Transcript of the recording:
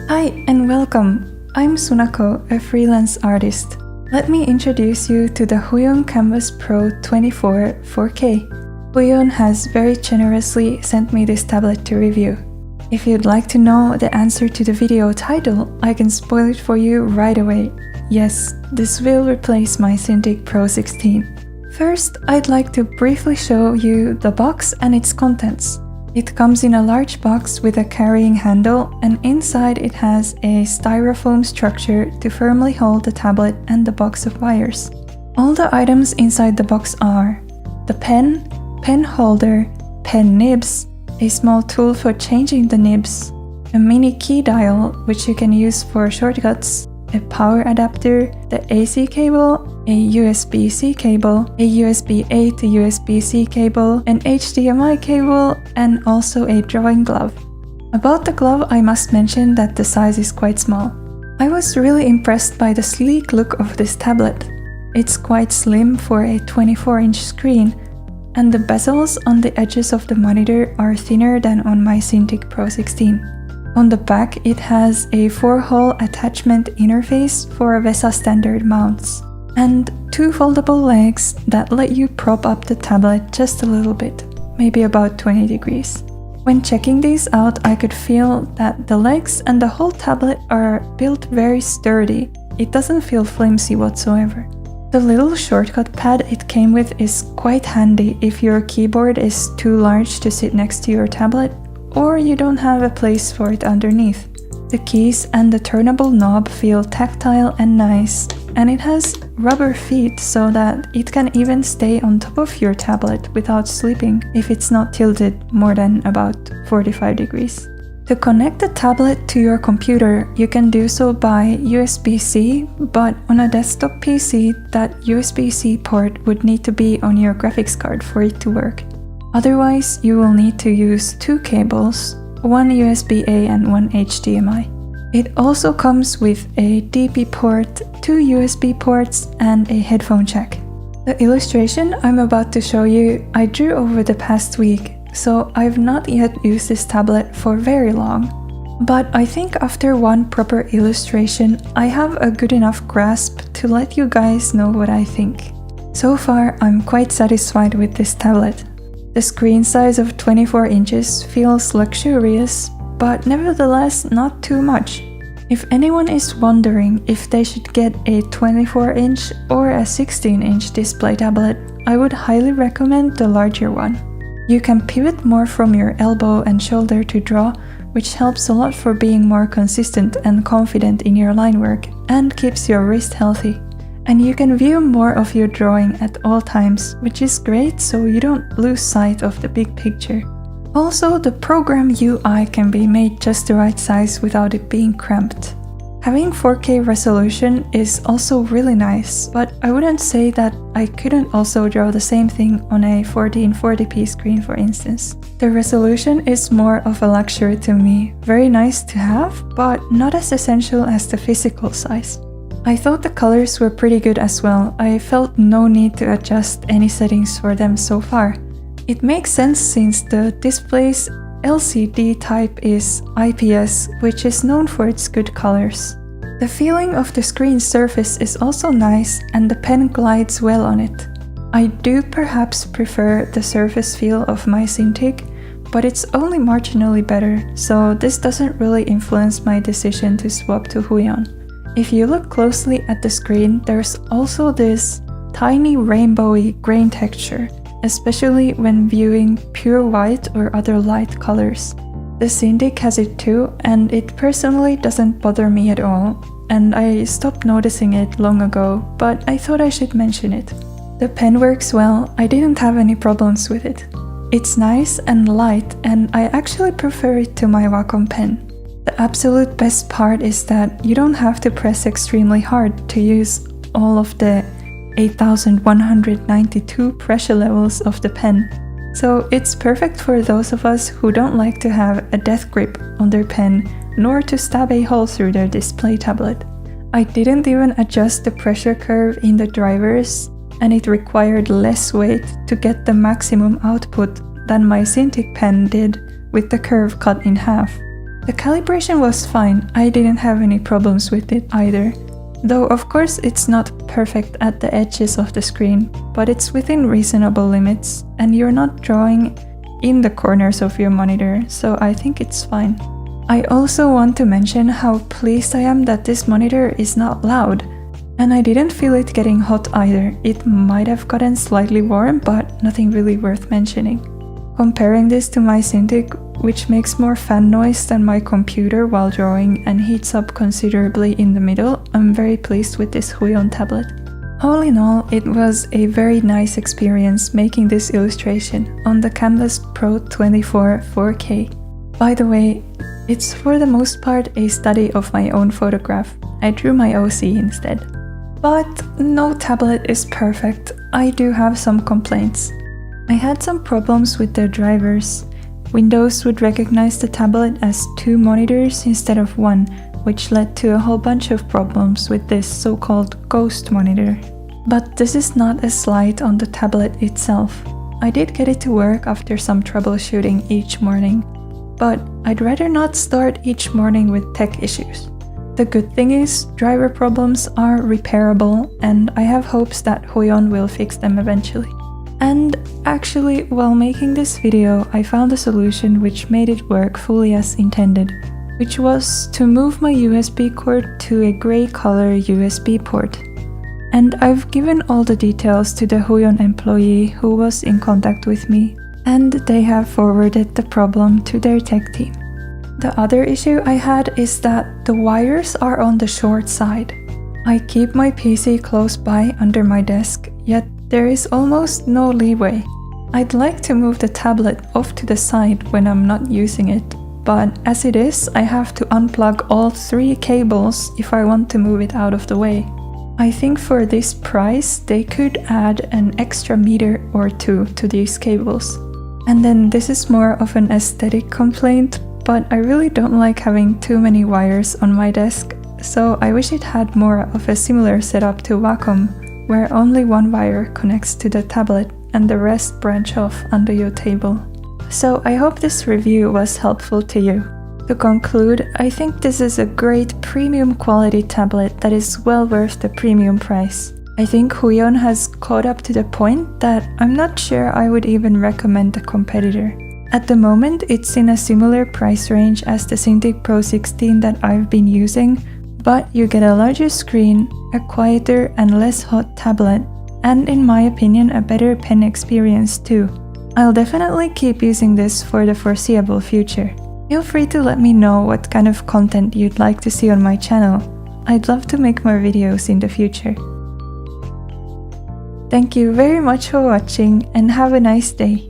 Hi and welcome! I'm Sunako, a freelance artist. Let me introduce you to the Huion Kamvas Pro 24 4K. Huion has very generously sent me this tablet to review. If you'd like to know the answer to the video title, I can spoil it for you right away. Yes, this will replace my Cintiq Pro 16. First, I'd like to briefly show you the box and its contents. It comes in a large box with a carrying handle, and inside it has a styrofoam structure to firmly hold the tablet and the box of wires. All the items inside the box are the pen, pen holder, pen nibs, a small tool for changing the nibs, a mini key dial which you can use for shortcuts, a power adapter, the AC cable, a USB-C cable, a USB-A to USB-C cable, an HDMI cable, and also a drawing glove. About the glove, I must mention that the size is quite small. I was really impressed by the sleek look of this tablet. It's quite slim for a 24-inch screen, and the bezels on the edges of the monitor are thinner than on my Cintiq Pro 16. On the back, it has a 4-hole attachment interface for VESA standard mounts, and 2 foldable legs that let you prop up the tablet just a little bit, maybe about 20 degrees. When checking these out, I could feel that the legs and the whole tablet are built very sturdy. It doesn't feel flimsy whatsoever. The little shortcut pad it came with is quite handy if your keyboard is too large to sit next to your tablet, or you don't have a place for it underneath. The keys and the turnable knob feel tactile and nice, and it has rubber feet so that it can even stay on top of your tablet without slipping if it's not tilted more than about 45 degrees. To connect the tablet to your computer, you can do so by USB-C, but on a desktop PC, that USB-C port would need to be on your graphics card for it to work. Otherwise, you will need to use 2 cables, one USB-A and one HDMI. It also comes with a DP port, 2 USB ports, and a headphone jack. The illustration I'm about to show you I drew over the past week, so I've not yet used this tablet for very long. But I think after one proper illustration, I have a good enough grasp to let you guys know what I think. So far, I'm quite satisfied with this tablet. The screen size of 24 inches feels luxurious, but nevertheless not too much. If anyone is wondering if they should get a 24-inch or a 16-inch display tablet, I would highly recommend the larger one. You can pivot more from your elbow and shoulder to draw, which helps a lot for being more consistent and confident in your line work and keeps your wrist healthy. And you can view more of your drawing at all times, which is great so you don't lose sight of the big picture. Also, the program UI can be made just the right size without it being cramped. Having 4K resolution is also really nice, but I wouldn't say that I couldn't also draw the same thing on a 1440p screen, for instance. The resolution is more of a luxury to me, very nice to have, but not as essential as the physical size. I thought the colors were pretty good as well. I felt no need to adjust any settings for them so far. It makes sense since the display's LCD type is IPS, which is known for its good colors. The feeling of the screen surface is also nice, and the pen glides well on it. I do perhaps prefer the surface feel of my Cintiq, but it's only marginally better, so this doesn't really influence my decision to swap to Huion. If you look closely at the screen, there's also this tiny rainbowy grain texture, especially when viewing pure white or other light colors. The Cintiq has it too, and it personally doesn't bother me at all, and I stopped noticing it long ago, but I thought I should mention it. The pen works well, I didn't have any problems with it. It's nice and light, and I actually prefer it to my Wacom pen. The absolute best part is that you don't have to press extremely hard to use all of the 8,192 pressure levels of the pen. So it's perfect for those of us who don't like to have a death grip on their pen, nor to stab a hole through their display tablet. I didn't even adjust the pressure curve in the drivers, and it required less weight to get the maximum output than my Cintiq pen did with the curve cut in half. The calibration was fine, I didn't have any problems with it either. Though of course it's not perfect at the edges of the screen, but it's within reasonable limits, and you're not drawing in the corners of your monitor, so I think it's fine. I also want to mention how pleased I am that this monitor is not loud. And I didn't feel it getting hot either. It might have gotten slightly warm, but nothing really worth mentioning. Comparing this to my Cintiq, which makes more fan noise than my computer while drawing and heats up considerably in the middle, I'm very pleased with this Huion tablet. All in all, it was a very nice experience making this illustration on the Kamvas Pro 24 4K. By the way, it's for the most part a study of my own photograph. I drew my OC instead. But no tablet is perfect. I do have some complaints. I had some problems with the drivers. Windows would recognize the tablet as 2 monitors instead of 1, which led to a whole bunch of problems with this so-called ghost monitor. But this is not a slight on the tablet itself. I did get it to work after some troubleshooting each morning, but I'd rather not start each morning with tech issues. The good thing is, driver problems are repairable, and I have hopes that Huion will fix them eventually. And actually, while making this video, I found a solution which made it work fully as intended, which was to move my USB cord to a grey color USB port. And I've given all the details to the Huion employee who was in contact with me, and they have forwarded the problem to their tech team. The other issue I had is that the wires are on the short side. I keep my PC close by under my desk, yet there is almost no leeway. I'd like to move the tablet off to the side when I'm not using it, but as it is, I have to unplug all 3 cables if I want to move it out of the way. I think for this price, they could add an extra meter or 2 to these cables. And then this is more of an aesthetic complaint, but I really don't like having too many wires on my desk, so I wish it had more of a similar setup to Wacom, where only 1 wire connects to the tablet and the rest branch off under your table. So I hope this review was helpful to you. To conclude, I think this is a great premium quality tablet that is well worth the premium price. I think Huion has caught up to the point that I'm not sure I would even recommend a competitor. At the moment, it's in a similar price range as the Cintiq Pro 16 that I've been using, but you get a larger screen, a quieter and less hot tablet, and in my opinion a better pen experience too. I'll definitely keep using this for the foreseeable future. Feel free to let me know what kind of content you'd like to see on my channel. I'd love to make more videos in the future. Thank you very much for watching and have a nice day.